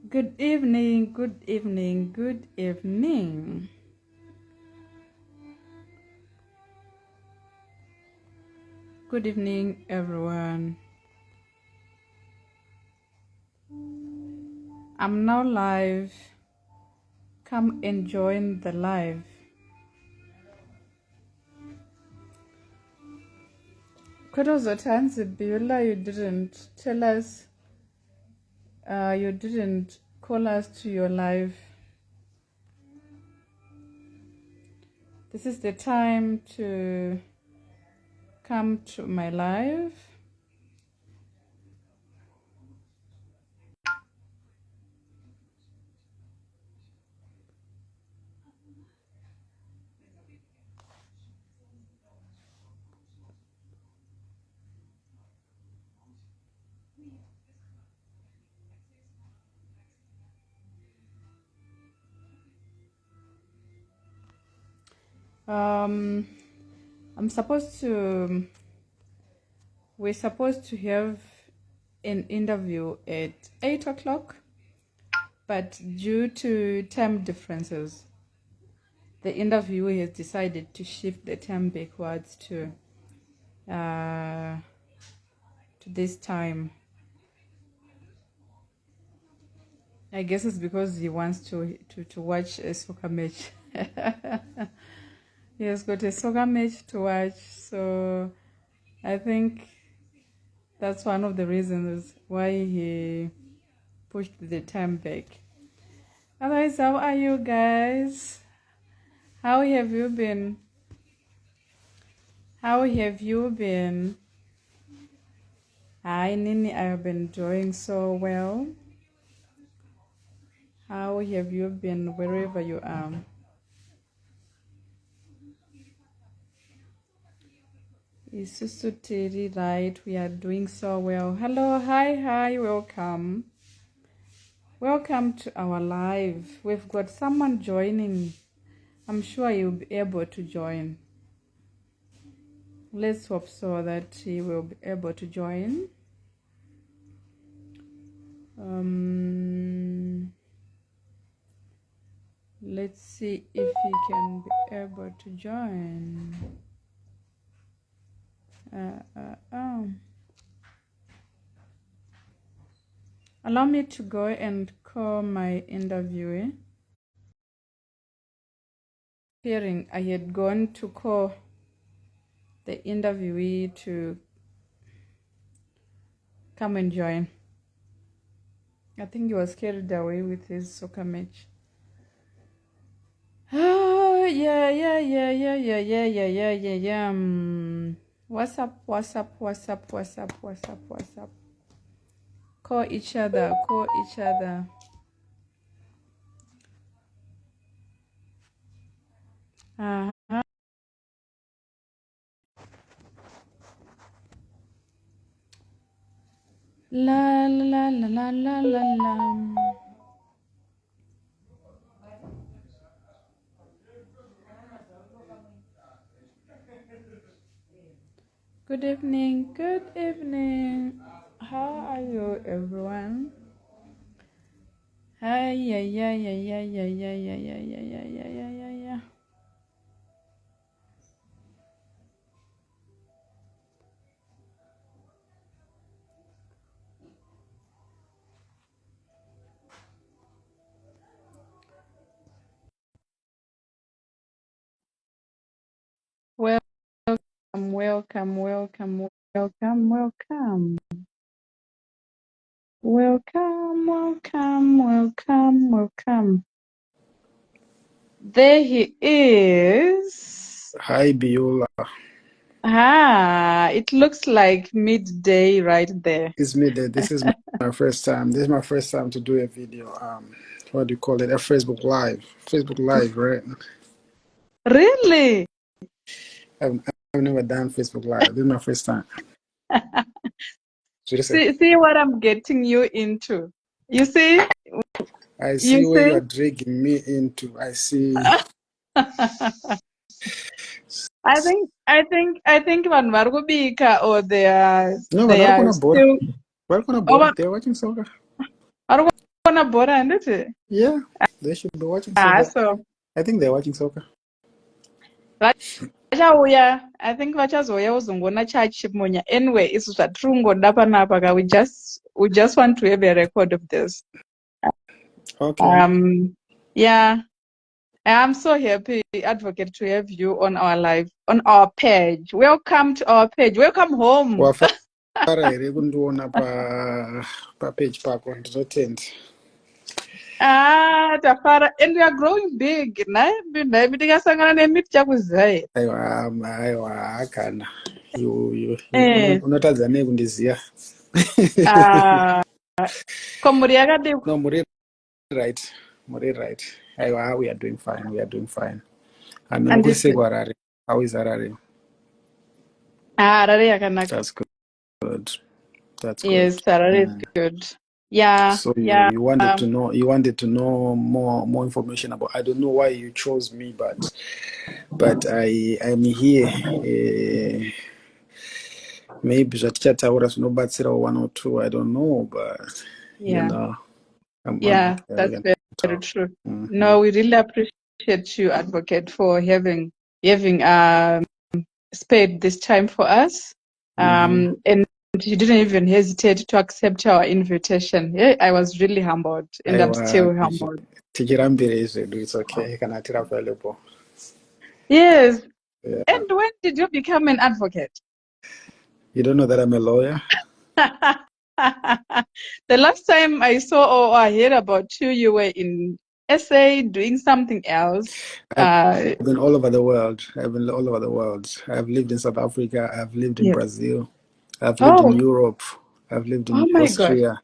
Good evening, good evening, good evening. Good evening, everyone. I'm now live. Come and join the live. Kotozotanzi Biola, you didn't tell us, you didn't call us to your live. This is the time to come to my live. We're supposed to have an interview at 8 o'clock, but due to time differences, the interviewer has decided to shift the time backwards to this time. I guess it's because he wants to watch a soccer match. He has got a soccer match to watch, so I think that's one of the reasons why he pushed the time back. Otherwise, how are you guys? How have you been? How have you been? Hi, Nini, I have been doing so well. How have you been wherever you are? Isusu Teri, right? We are doing so well. Hello, hi, welcome. Welcome to our live. We've got someone joining. I'm sure you'll be able to join. Let's hope so that he will be able to join. Let's see if he can be able to join. Allow me to go and call my interviewee. Hearing I had gone to call the interviewee to come and join. I think he was carried away with his soccer match. Oh, yeah. What's up? Call each other. La la la la la la la. Good evening. How are you, everyone? Hi, yeah. Welcome. There he is. Hi, Biola. It looks like midday right there. It's me there. This is my first time. This is my first time to do a video. What do you call it? A Facebook Live. Facebook Live, right? Really? I've never done Facebook Live. This is my first time. See what I'm getting you into. You see? I see where you are dragging me into. I see. I think when Margobika or they are No, but still they're watching soccer. bora handiti? Yeah, they should be watching soccer. So I think they're watching soccer. vachauya, I think vachazouya uzongoona chachiponya. Anyway, isu zvatiri kungoda panapa ka we just want to have a record of this. Okay. Yeah, I'm so happy, Advocate, to have you on our live, on our page. Welcome to our page. Welcome home. Wafara here kundiona page pako ndinotenda. Tafara, and we are growing big. Maybe tikasangana nemiti chakuzai. Aiwa hakana. Unotadza nei kundiziya. Ko muri yakadii? No, muri right. Aiwa, we are doing fine. Muri sei kuHarare. How is Harare? Harare yakanaka. That's good. Yes, Harare is good. Yeah. So you wanted to know more information about. I don't know why you chose me, but I'm here. Maybe zvatichataura zvinobatsira 1 or 2. I don't know, but yeah. you know, that's very true. No, we really appreciate you, Advocate, for having spared this time for us. And you didn't even hesitate to accept our invitation. Yeah, I was really humbled, and I'm still humbled. It's okay. Can I tell available? Yes. Yeah. And when did you become an advocate? You don't know that I'm a lawyer? The last time I saw or I heard about you were in SA doing something else. I've been all over the world. I've lived in South Africa. I've lived in Brazil. I've lived in Europe. I've lived in Austria.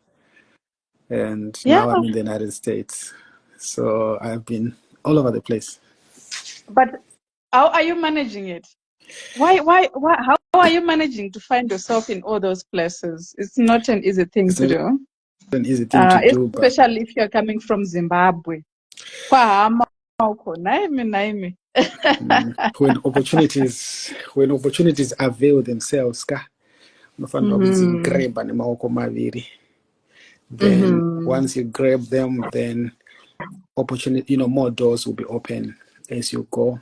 God. And now I'm in the United States. So I've been all over the place. But how are you managing it? How are you managing to find yourself in all those places? It's not an easy thing to do. It's an easy thing to do. Especially if you're coming from Zimbabwe. When opportunities avail themselves, then once you grab them, then opportunity, more doors will be open as you go.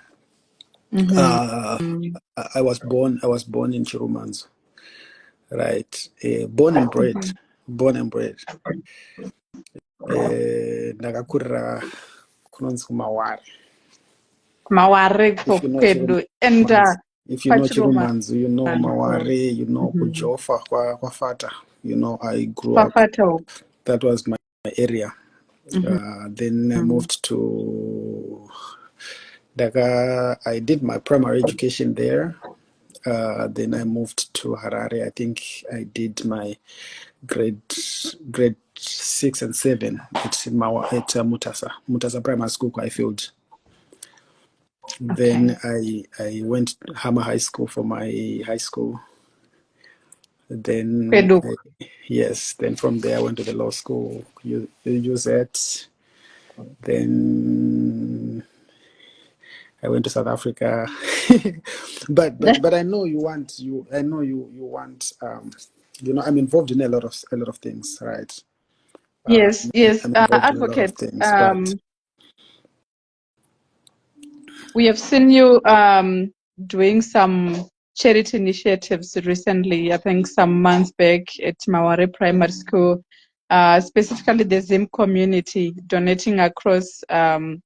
I was born in Chirumanzo, right? Born and bred. Ndakakurira kunonzi kuMaware. And if you know Chirumanzo, you know Maware, you know Kujofa, Kwafata. I grew up. That was my area. Then I moved to Dhaka. I did my primary education there. Then I moved to Harare. I think I did my grade 6 and 7 at Mutasa Primary School, Highfield. Then I went to Hammer High School for my high school. Then then from there I went to the law school, UZ. Then I went to South Africa. but I know you want I'm involved in a lot of things, right? Yes. Advocate. We have seen you doing some charity initiatives recently, I think some months back at Maware Primary School, specifically the Zim community, donating across our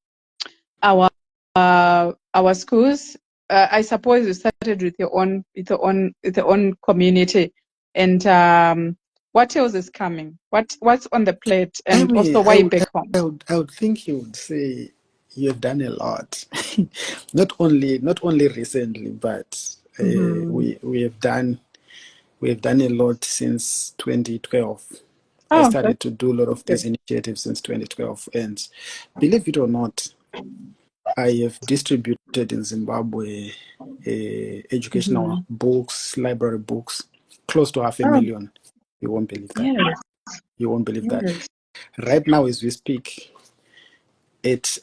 schools. I suppose you started with your own community, and what else is coming? What's on the plate, and also why back home? I would think you would say you have done a lot, not only recently, but we have done a lot since 2012. I started to do a lot of these initiatives since 2012, and believe it or not, I have distributed in Zimbabwe educational books, library books, close to 500,000. You won't believe that. You won't believe that. Right now, as we speak, what's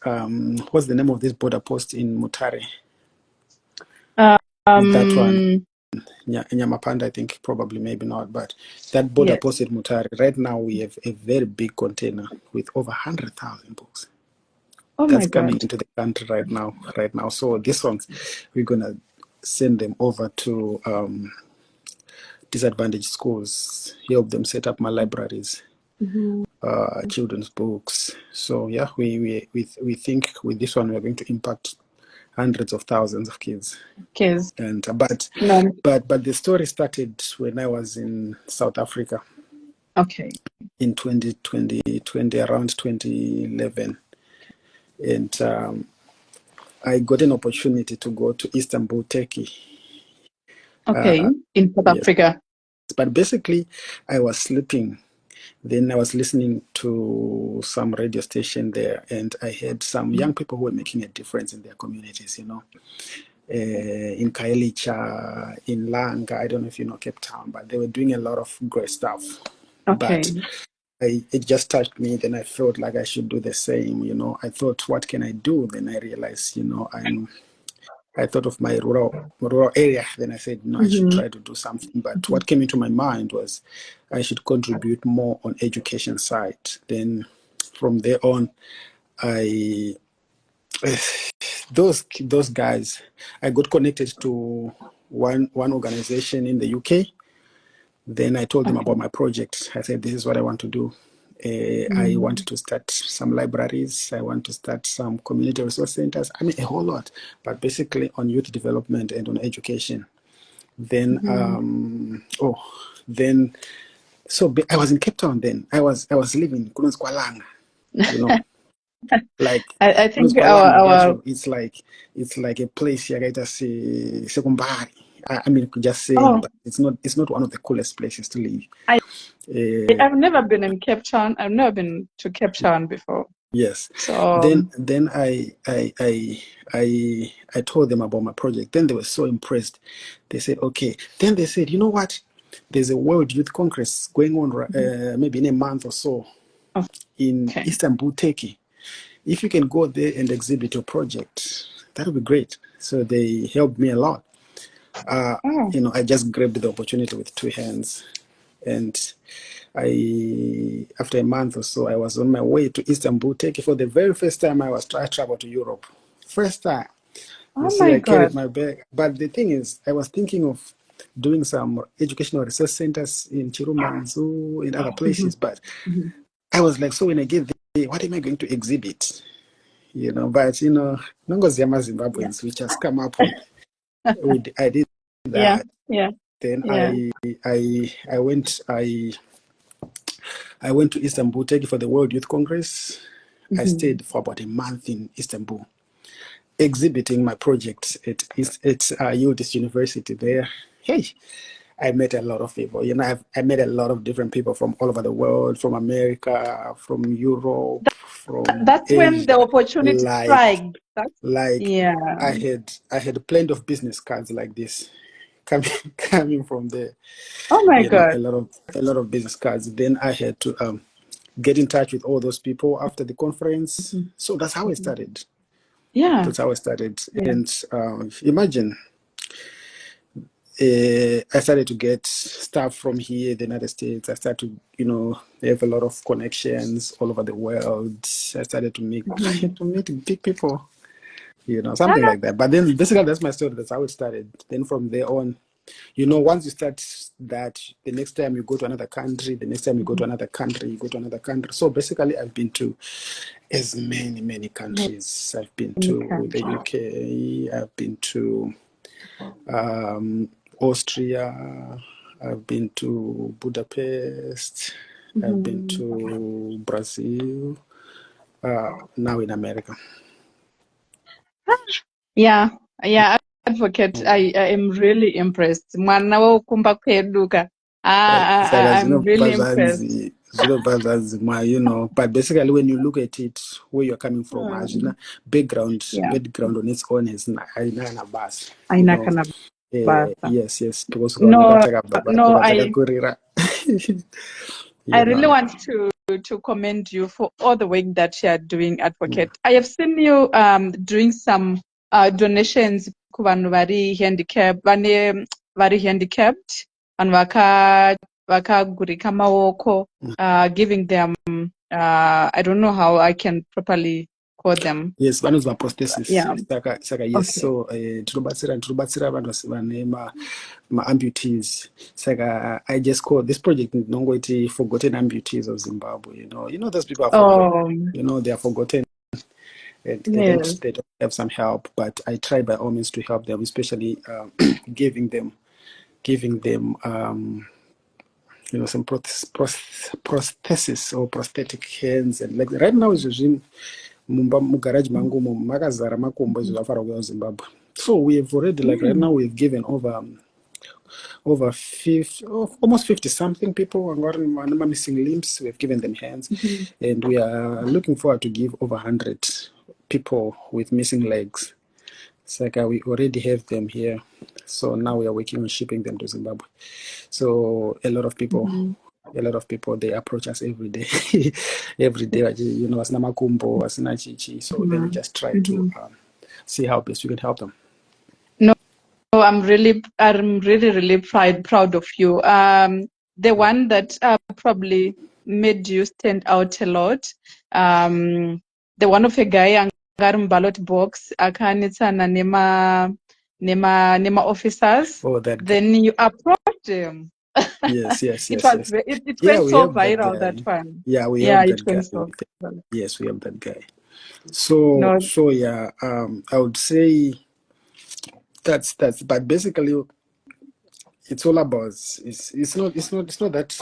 the name of this border post in Mutare? That one. Nyamapanda, I think probably, maybe not, but that board opposite Mutare, right now we have a very big container with over 100,000 books. Oh That's my coming God. into the country right now. So these ones, we're gonna send them over to disadvantaged schools, help them set up my libraries, children's books. So yeah, we think with this one we're going to impact hundreds of thousands of kids. Kids. And No. but the story started when I was in South Africa. Okay. In 2020, around 2011, and I got an opportunity to go to Istanbul, Turkey. Okay. In South Yes, Africa. but basically, I was sleeping. Then I was listening to some radio station there, and I heard some young people who were making a difference in their communities. In Kailicha, in Langa, I don't know if you know Cape Town, but they were doing a lot of great stuff. Okay. But it just touched me. Then I felt like I should do the same. I thought, what can I do? Then I realized, I thought of my rural area. Then I said, no, I should try to do something. But what came into my mind was I should contribute more on education side. Then from there on, I those guys, I got connected to one organization in the UK. Then I told them about my project. I said, this is what I want to do. I want to start some libraries. I want to start some community resource centers. I mean, a whole lot, but basically on youth development and on education. Then, so I was in Cape Town then. I was living in Kunuzkwalanga, like I think Kunuzkwalanga, our it's like a place here, I just say, Sekumbari. I mean, just saying, oh, but it's not one of the coolest places to live. I've never been in Cape Town. I've never been to Cape Town before. Yes. So Then I told them about my project. Then they were so impressed. They said, okay. Then they said, you know what? There's a World Youth Congress going on maybe in a month or so in okay. Istanbul, Turkey. If you can go there and exhibit your project, that would be great. So they helped me a lot. I just grabbed the opportunity with two hands. And after a month or so, I was on my way to Istanbul, Turkey. For the very first time I traveled to Europe. First time. You Oh see, my I carried God. my bag. But the thing is, I was thinking of doing some educational research centers in Chirumanzu, in other places. But I was like, so when I get there, what am I going to exhibit? But Nongo's Yama Yeah. Zimbabweans, which has come up with I did Yeah. that. Yeah. Then Yeah. I went to Istanbul, Turkey for the World Youth Congress. I stayed for about a month in Istanbul, exhibiting my project at Yildiz University there. Hey, I met a lot of people. I met a lot of different people from all over the world, from America, from Europe, from That's when the Asia. opportunity Like, strikes. That's like yeah. I had plenty of business cards like this coming coming from there. Oh my A God. lot of business cards. Then I had to get in touch with all those people after the conference. So that's how I started. Yeah. That's how I started. Yeah. And imagine, I started to get stuff from here, the United States. I started to, have a lot of connections all over the world. I started to meet big people, something like that. But then basically that's my story. That's how it started. Then from there on, once you start that, the next time you go to another country, the next time you go to another country, you go to another country. So basically, I've been to as many countries. I've been to the UK, I've been to Austria, I've been to Budapest, I've been to Brazil, now in America. Yeah. Yeah. Advocate, I am really impressed. Mwana wokumba kweduka. Saka I'm really impressed. zvinobva zvanzi but basically when you look at it where you're coming from, hazvina background Yeah. on its own haina kana basa, Aina kana basa. yes, because ukaoneka No, no, takakurira. I you really know want to commend you for all the work that you are doing, Advocate. I have seen you doing some donations ku vanhu vari handicapped, vane vari handicapped, vanhu vakagurika maoko, giving them I don't know how I can properly call them. Yes, vanonzi maprosthesis. Yeah. Saka yes, Okay. so tinobatsira vanhu vane ma-amputees. Saka I just call this project ndinongoiti forgotten amputees of Zimbabwe. You know those people are forgotten. They are forgotten. And they Yes. don't have some help, but I try by all means to help them, especially giving them some prosthesis or prosthetic hands, and like right now izvozvi mugarage mangu makazara makombo izvo zvafara kuuya kuZimbabwe. So we have already, like right now, we've given over 50, almost 50 something people who missing limbs. We have given them hands, and we are looking forward to give over 100 people with missing legs. It's like we already have them here, so now we are working on shipping them to Zimbabwe. So a lot of people they approach us every day every day, asina makumbo, asina chichi. So then we just try to see how best we can help them. I'm really proud of you. The one that probably made you stand out a lot, the one of a guy angari ballot box akanetsana nema officers. Oh, that guy. Then you approached him. Yes. It went so viral, that one. Yeah, we helped it that went guy. so viral. Yes, we helped that guy. So yeah, I would say that's but basically it's all about it's not that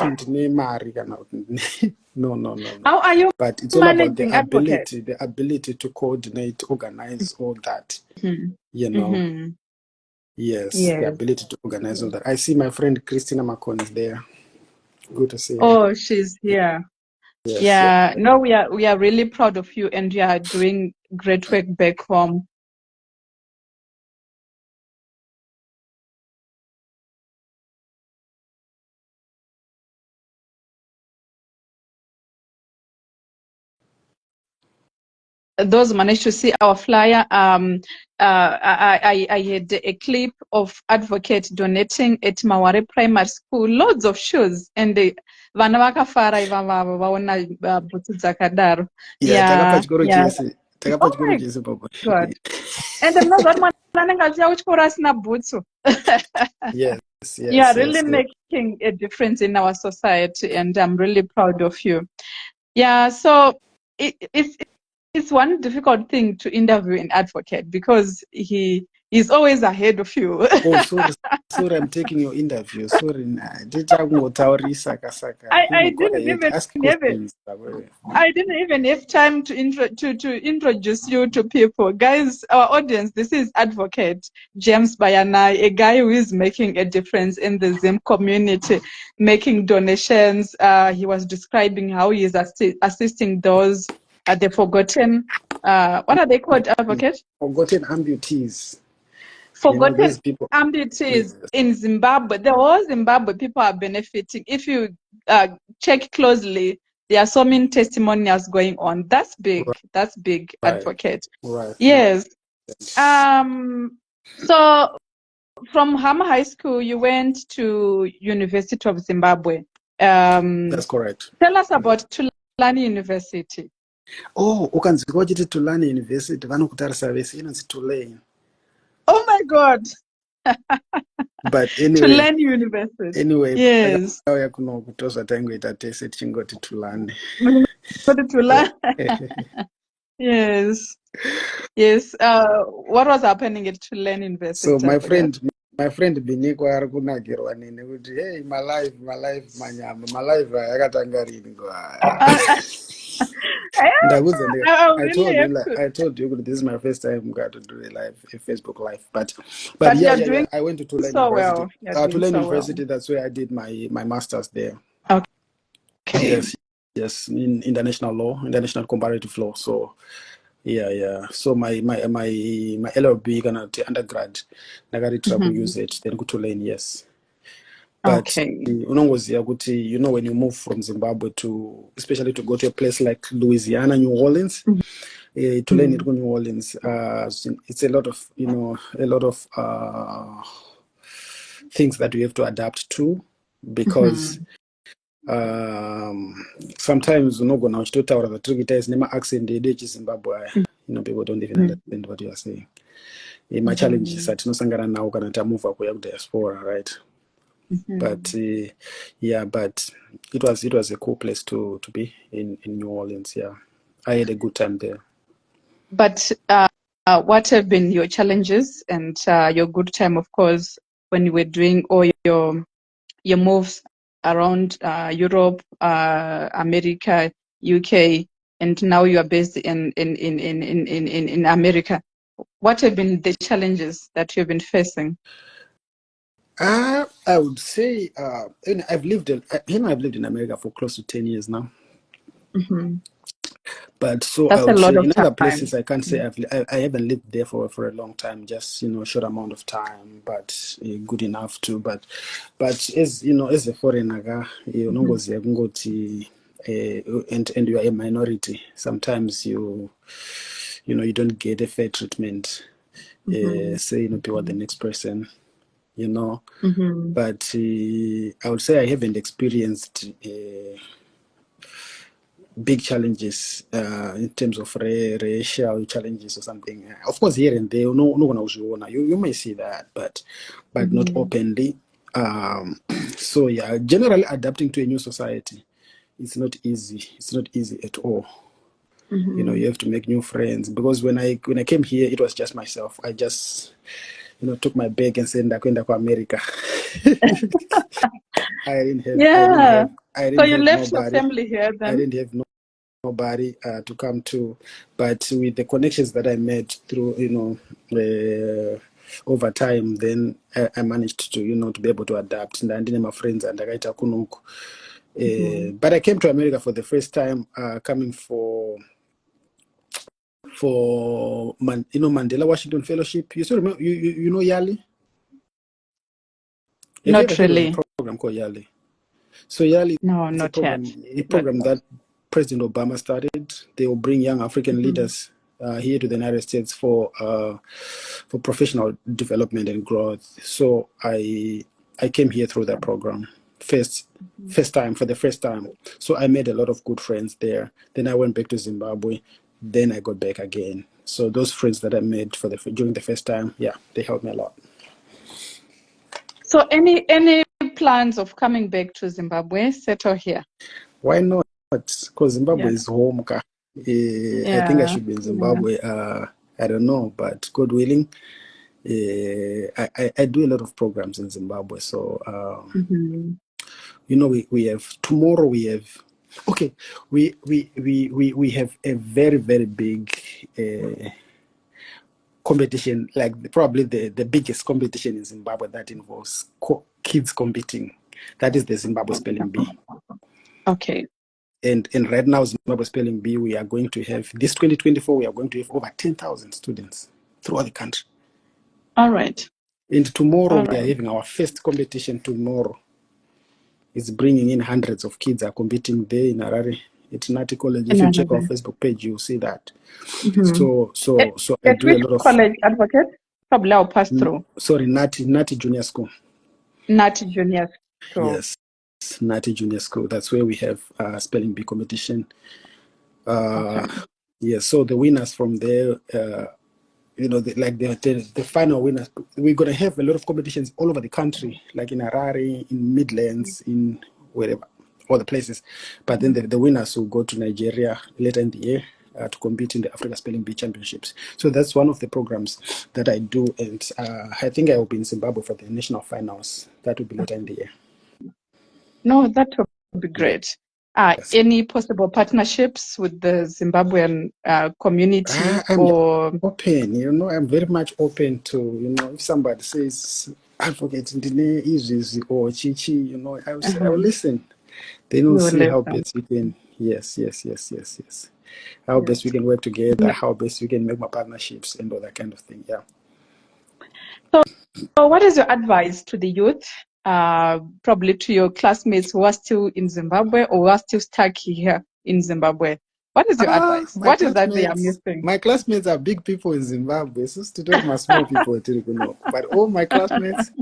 no. How are you But it's all about the managing ability to coordinate, organize all that. Yes, the ability to organize all that. I see my friend Christina Macon is there. Good to see her. Oh, she's here. Yes, yeah. No, we are really proud of you, and you are doing great work back home. Those managed to see our flyer. I had a clip of advocate donating at Maware Primary School loads of shoes, and vana vakafara ivava vaona bhutsu dzakadaro. takapa chikoro chese Oh my God. And munozwa kuti mwana anenge achiuya kuchikoro asina bhutsu. Yes. You are really making a difference in our society, and I'm really proud of you. Yeah, so it's one difficult thing to interview an advocate because he is always ahead of you. Oh, sorry, I'm taking your interview. Sorry, I didn't even have time to introduce you to people. Guys, our audience, this is Advocate James Bayanai, a guy who is making a difference in the Zim community, making donations. He was describing how he is assisting those the forgotten, what are they called, Advocate? Forgotten amputees. Forgotten amputees in Zimbabwe. The whole Zimbabwe people are benefiting. If you check closely, there are so many testimonials going on. That's big. Right. That's big, Advocate. Right. Yes. So from Hama High School, you went to University of Zimbabwe. That's correct. Tell us about Tulane University. Oh, ukanzwika uchiti Tulane University vanokutarisa vese inonzi Tulane. Oh my God. But anyway, Tulane University. Anyway, yes. kutozva taingoita tese tichingoti Tulane. Tulane. Yes. What was happening at Tulane University? So my friend Biniko ari kunakirwa nini kuti hey, my life manyama, my life yakatanga rini I told you this is my first time to do a Facebook live, but yeah, I went to Tulane University. Tulane University, that's where I did my master's there. Okay. Yes, in international law, international comparative law. So yeah. So my LLB gonna undergrad, I use it then go to Tulane, yes. But unongoziya kuti when you move from Zimbabwe especially to go to a place like Louisiana, New Orleans, Tulane to New Orleans, it's a lot of things that we have to adapt to, because sometimes unogona uchitotaura zvatiri kuita izi nema-accent edu echizimbabwe aya, people don't even understand what you are saying. Ma-challenges atinosangana nawo kana tamuvha kuya kudiaspora, right? But yeah, but it was a cool place to be in New Orleans. Yeah, I had a good time there. But what have been your challenges and your good time, of course, when you were doing all your moves around Europe, America, UK, and now you are based in America? What have been the challenges that you've been facing? I would say I've lived in America for close to 10 years now. But so that's I would a lot say of in time. other places I can't say I haven't lived there for a long time, just short amount of time, but good enough to. But as as a foreigner, and you are a minority, sometimes you don't get a fair treatment. Say be what the next person, But I would say I haven't experienced big challenges in terms of racial challenges or something. Of course, here and there, you may see that, but not openly. So yeah, generally adapting to a new society, it's not easy. It's not easy at all. You have to make new friends, because when I came here, it was just myself. I just took my bag and said, "Ndakwenda kwa America." I didn't So you have left your nobody. family here then? I didn't have nobody to come to, but with the connections that I made through over time, then I managed to to be able to adapt. And I didn't have my friends and I but I came to America for the first time, coming for Mandela Washington Fellowship. You still remember? You know Yali? Have you ever heard of a program called Yali? So Yali is a program that President Obama started. They will bring young African leaders here to the United States for professional development and growth. So I came here through that program for the first time. So I made a lot of good friends there. Then I went back to Zimbabwe. Then I got back again. So those friends that I made during the first time, yeah, they helped me a lot. So any plans of coming back to Zimbabwe, settle here? Why not? Because Zimbabwe is home. I think I should be in Zimbabwe. I don't know, but God willing, I do a lot of programs in Zimbabwe. So we have tomorrow. We have we have a very, very big competition, like probably the biggest competition in Zimbabwe that involves kids competing. That is the Zimbabwe Spelling Bee. Okay. And right now, Zimbabwe Spelling Bee, we are going to have, this 2024, we are going to have over 10,000 students throughout the country. All right. And tomorrow, we are having our first competition tomorrow. It's bringing in hundreds of kids are competing there in Harare. It's Nati College. If you check our Facebook page, you'll see that. So I do a lot of college, Advocate? Probably I'll pass through. Sorry, Nati Junior School. Nati Junior School. Yes, Nati Junior School. That's where we have spelling bee competition. Yeah, so the winners from there, the final winners, we're going to have a lot of competitions all over the country, like in Harare, in Midlands, in wherever, all the places. But then the winners will go to Nigeria later in the year to compete in the Africa Spelling Bee Championships. So that's one of the programs that I do. And I think I will be in Zimbabwe for the national finals. That will be later in the year. No, that would be great. Yes. Any possible partnerships with the Zimbabwean community? I'm open, I'm very much open to, if somebody says, Advocate Ndine or Chichi, I will listen. Then we'll see how best we can, yes. How best we can work together, how best we can make more partnerships and all that kind of thing, yeah. So what is your advice to the youth, probably to your classmates who are still in Zimbabwe or who are still stuck here in Zimbabwe? What is your advice? What is that they are missing? My classmates are big people in Zimbabwe. So to my small people, but all my classmates,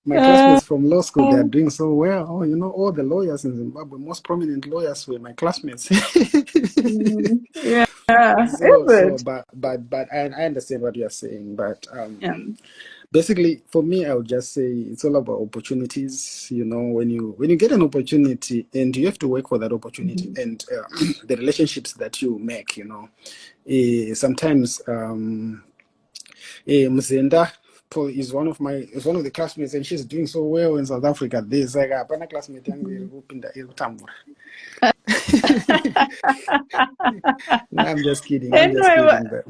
My classmates from law school, they are doing so well. Oh, all the lawyers in Zimbabwe, most prominent lawyers were my classmates. Yeah, So, is so, it? but I understand what you are saying. But Yeah. basically, for me, I would just say it's all about opportunities. When you get an opportunity, and you have to work for that opportunity, and the relationships that you make. Sometimes Mzenda is one of the classmates, and she's doing so well in South Africa. There's like a classmate yangu iri kutambura. No, I'm just kidding. I'm just Anyway, kidding. But,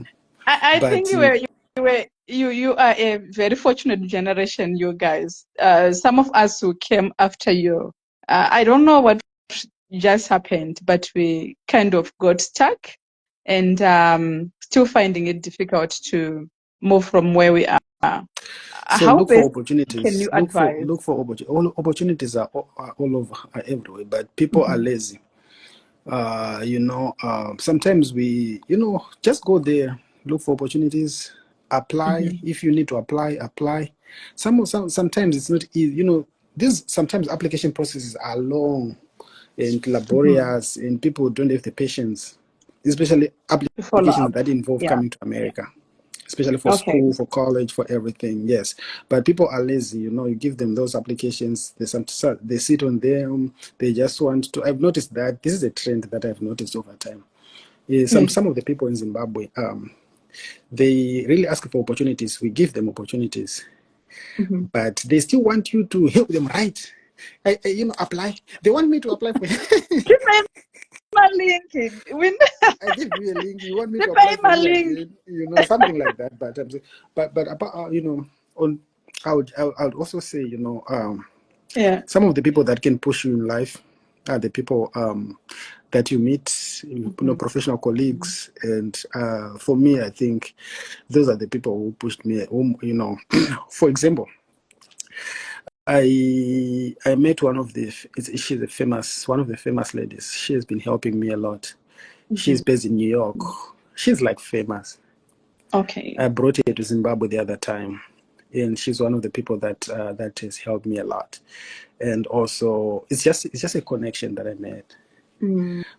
I think but you are a very fortunate generation, you guys. Some of us who came after you, I don't know what just happened, but we kind of got stuck and still finding it difficult to move from where we are. so How look for best can opportunities. you advise? Look for opportunities. All opportunities are all over, are everywhere. But people are lazy. Sometimes we, just go there, look for opportunities, apply. If you need to apply. Sometimes it's not easy. These sometimes application processes are long and laborious, and people don't have the patience, especially To follow applications up. that involve Yeah. coming to America, especially for Okay. school, for college, for everything. Yes, but people are lazy. You give them those applications, they sit on them. They just want to. I've noticed that this is a trend that I've noticed over time. Yes. Some of the people in Zimbabwe, they really ask for opportunities. We give them opportunities, but they still want you to help them write. Apply. They want me to apply for. Keep my link. I give you a link. You want me to Keep apply for my you link. again? Something like that. But on I would also say, Yeah. some of the people that can push you in life are the people that you meet, professional colleagues, and for me, I think those are the people who pushed me. For example, I met one of she's one of the famous ladies. She has been helping me a lot. She's based in New York. She's like famous. Okay. I brought her to Zimbabwe the other time, and she's one of the people that has helped me a lot. And also, it's just a connection that I made.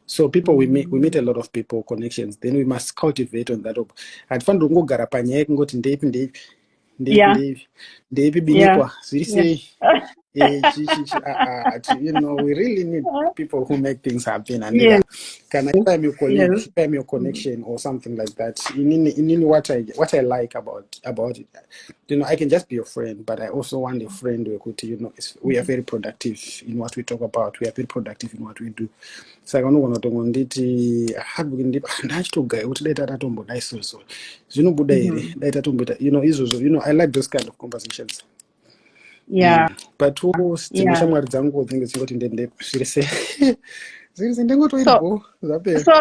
So people, we meet a lot of people, connections. Then we must cultivate on that. Hatifaniri kungogara panyaya yekungoti ndeipi ndeipi ndeipi Yeah. ndeipi ndeipi Yeah. binyikwa zviri Yeah. sei. We really need people who make things happen. And Yes. can if I'm your colleague, Yes. if I'm your connection or something like that, in what I like about it, I can just be your friend, but I also want a friend who could, we are very productive in what we talk about. We are very productive in what we do. Saka unogona kutongo nditi ndachitogaya kuti dai tatatomboda isusu zvinobuda here dai tatomboita izvozvo I like those kind of conversations. Yeah. But dzimwe Yeah. shamwari dzangu dzinenge dzichingoti ndende zviri sei zviri sei So ndengotoiripo zvapera. so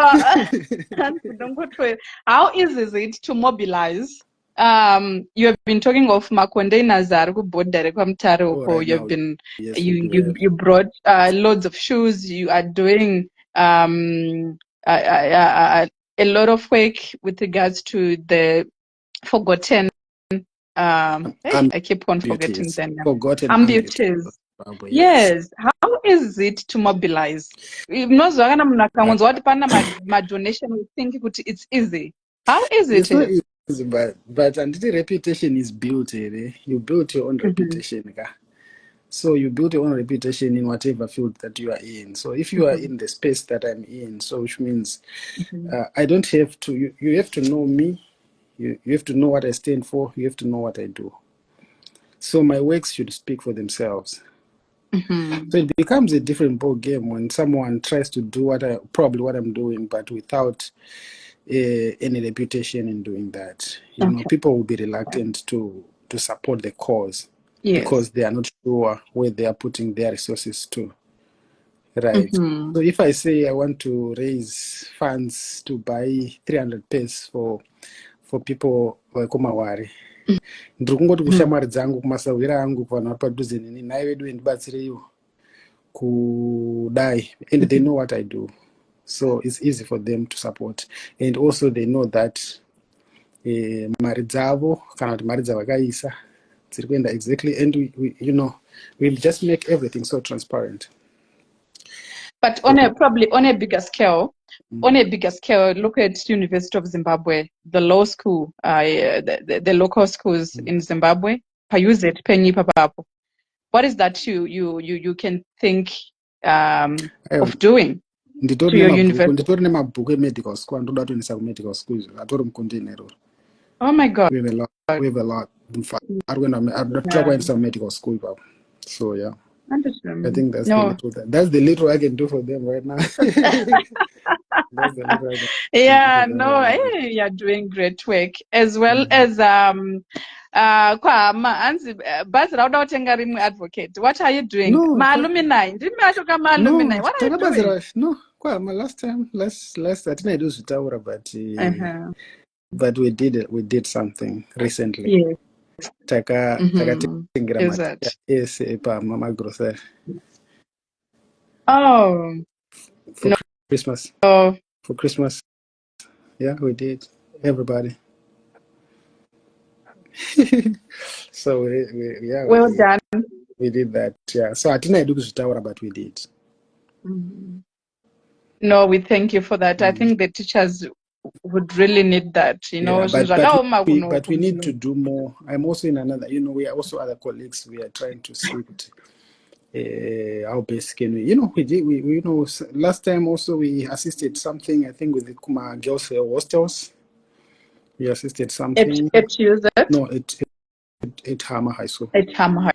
how easy is it to mobilize? You have been talking of macontainers ari kubhodha rekwamutare Oh, uko. right You have now, been yes, we do have. you brought loads of shoes. You are doing a lot of work with regards to the forgotten. I keep on forgetting Amputees. them. Forgotten amputees. Amputees. Zimbabwe, yes. Yes. How is it to mobilize? Munozwa kana munhu akangonzwa kuti pana madonation, we think kuti it's easy. How easy It's it not is? easy, but until reputation is built, you build your own reputation. So you build your own reputation in whatever field that you are in. So if you are in the space that I'm in, so which means I don't have to, you have to know me, you have to know what I stand for, you have to know what I do. So my works should speak for themselves. So it becomes a different ball game when someone tries to do what I'm doing, but without any reputation in doing that. People will be reluctant to support the cause because Yes. they are not sure where they are putting their resources to. Right. So if I say I want to raise funds to buy 300 pairs for people vekumawari, ndiri kungoti kushamwari dzangu kumasahwira angu vanhu vari padhuze neni, nhai vedu vendibatsireiwo kudai, and they know what I do, so it's easy for them to support, and also they know that mari dzavo kana kuti mari dzavakaisa dziri kuenda exactly, and we we'll just make everything so transparent. But probably on a bigger scale, look at University of Zimbabwe, the law school, the local schools in Zimbabwe. Use it, penny papapo. What is that you can think of doing to your university? Nditori nemabhuku emedical school andoda kutoendesa kumedical school atori mukundini iroro. Oh my God. We have a lot. In fact, I'm not trying to medical school, but so yeah. I think that's the little I can do for them right now. That's the little I can yeah, no, hey, you're doing great work as well as bhazi rauda kutenga rimwe advocate. What are you doing? No, maalumni ndimi atoka maalumni. What are you doing? No, last time I didn't do zvitaura, but we did something recently. Yes. Takatengera mati ese pamagrocery. Oh, for Christmas. For Christmas, yeah, we did. Everybody. So well done. We did that. Yeah. So I didn't do zvitaura, but we did. No, we thank you for that. I think the teachers would really need that, but we need to do more. I'm also in another, we are also other colleagues. We are trying to see how best can we, we last time also we assisted something, I think, with the Kuma girls hostels. We assisted something. At UZ? No, at Hama High School. At Hama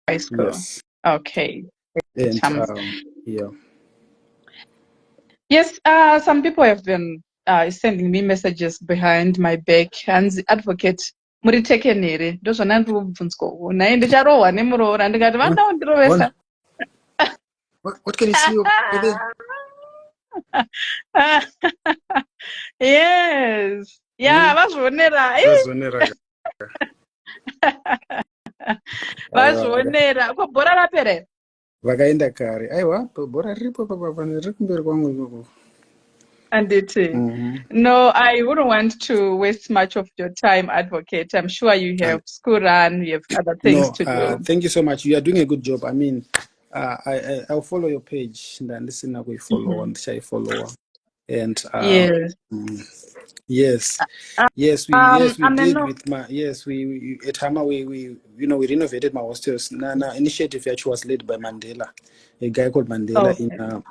High School. Yes. Okay. And yeah. Yes, some people have been sending me messages behind my back. And the advocate, muriteke nere, ndozvona ndiri kubvunzwa. Naye ndicharohwa nemuroora ndikati vanda kundirovesa. What can you see over there? Yes. Yeah, vazvionera. Vazvionera. Ko bhora rapera. Vakaenda kare. Aiwa, bhora riripo papa riri kumberi kwangu ikoko. No, I wouldn't want to waste much of your time, advocate. I'm sure you have school run, you have other things to do. Thank you so much. You are doing a good job. I mean, I'll follow your page and listen to we follow and share follow. And yes, we did with my we at Hama we renovated my hostels. Nana initiative actually was led by Mandela, a guy called Mandela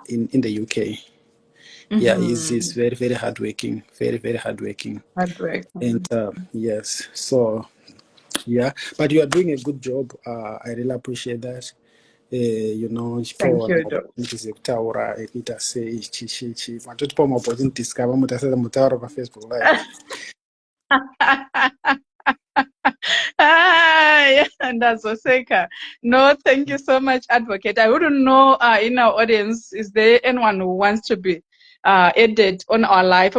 in the UK. Yeah, he's very, very hardworking, very, very hardworking. And yes, so yeah, but you are doing a good job. I really appreciate that. Thank you, kutaura ekuita sei chichi matotipa maopportunities kava mutasada mutaura paFacebook live. Ndazoseka. No, thank you so much, advocate. I wouldn't know in our audience, is there anyone who wants to be added on our live?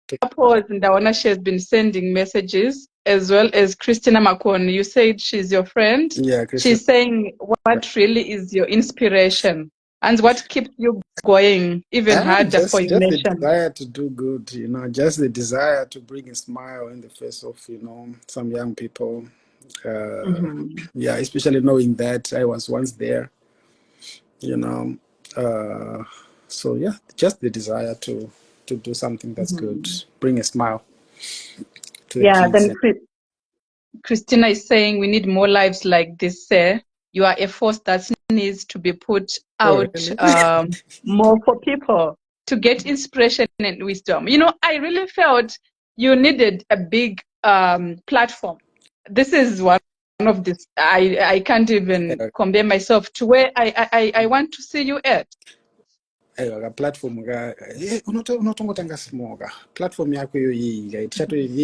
Ndaona she has been sending messages, as well as Christina Makon. You said she's your friend. Yeah, she's saying what really is your inspiration and what keeps you going even harder for your nation. Just the desire to do good, just the desire to bring a smile in the face of, some young people. Yeah, especially knowing that I was once there, so yeah, just the desire to do something that's good, bring a smile to the kids. Then Christina is saying we need more lives like this, sir. You are a force that needs to be put out more for people to get inspiration and wisdom. I really felt you needed a big platform. This is one of this. I can't even compare myself to where I want to see you at. Platform unotongotanga small platform yako iyo iyi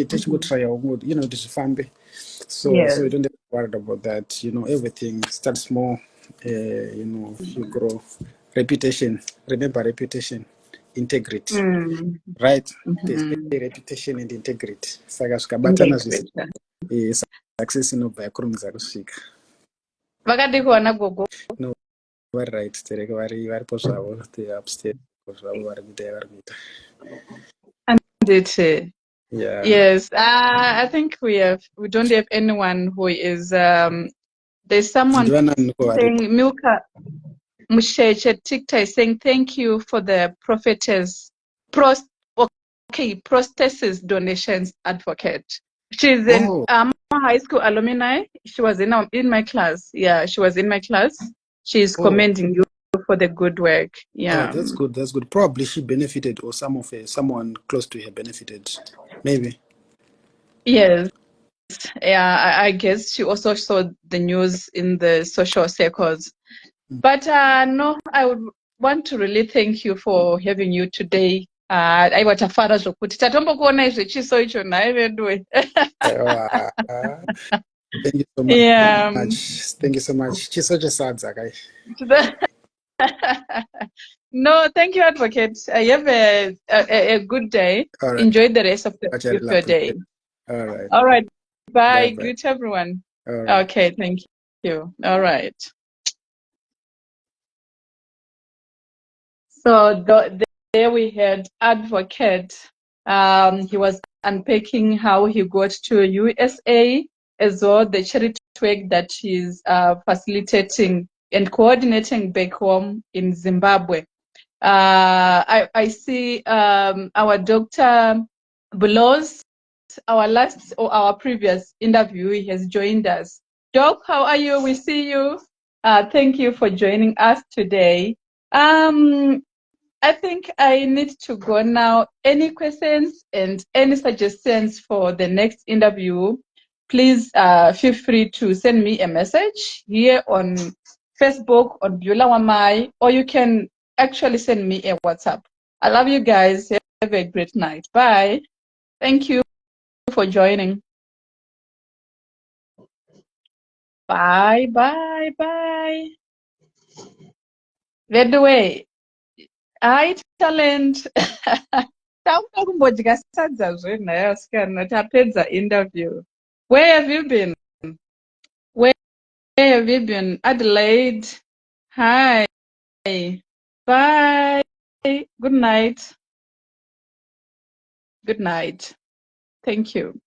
tichingotrya kuti zvifambe, so you don't have to worry about that. Everything starts small. You grow. Reputation, remember reputation, integrity, right? There's reputation and integrity. Saka zvikabatana success inobva yakurumidza kusvika. Vakati kuona gogo vari right, tereke varipo zvavo, they upstairs zvavo vari kuita. Anditi Yeah. Yes. I think we don't have anyone who is there's someone saying Milka Musheche Tikta is saying thank you for the prophetess pros okay prosthesis donations advocate. She's an Oh, high school alumni. She was in my class. Yeah, she was in my class. She's oh, commending you for the good work. oh, Yeah. that's good. That's good. Probably she benefited, or someone close to her benefited. Maybe. Yes. Yeah, I guess she also saw the news in the social circles. But no, I would want to really thank you for having you today. Aiwa tafara zvokuti tatombokuonai zvechiso icho nhaye vedu. Thank you so much. Yeah. Thank you so much. Chiso chesadza kai. No, thank you, Advocate. Have a good day. All right. Enjoy the rest of, Much I of really your day. appreciate. All right. All right. Bye Bye. bye. Greet everyone. All right. Okay. Thank you. All right. So there we had Advocate. He was unpacking how he got to USA, as well the charity work that he's facilitating and coordinating back home in Zimbabwe. I see our Dr. Bulos, our last or our previous interviewee has joined us. Doc, how are you? We see you. Thank you for joining us today. I think I need to go now. Any questions and any suggestions for the next interview, please feel free to send me a message here on Facebook on Beulah Wamai, or you can actually send me a WhatsApp. I love you guys. Have a great night. Bye. Thank you for joining. Bye, bye, bye. By the way, hi, talent. Tauda kumbodya sadza zvenhaya asikana tapedza interview. Where have you been? Where have you been? Adelaide. Hi. Bye. Good night. Good night. Thank you.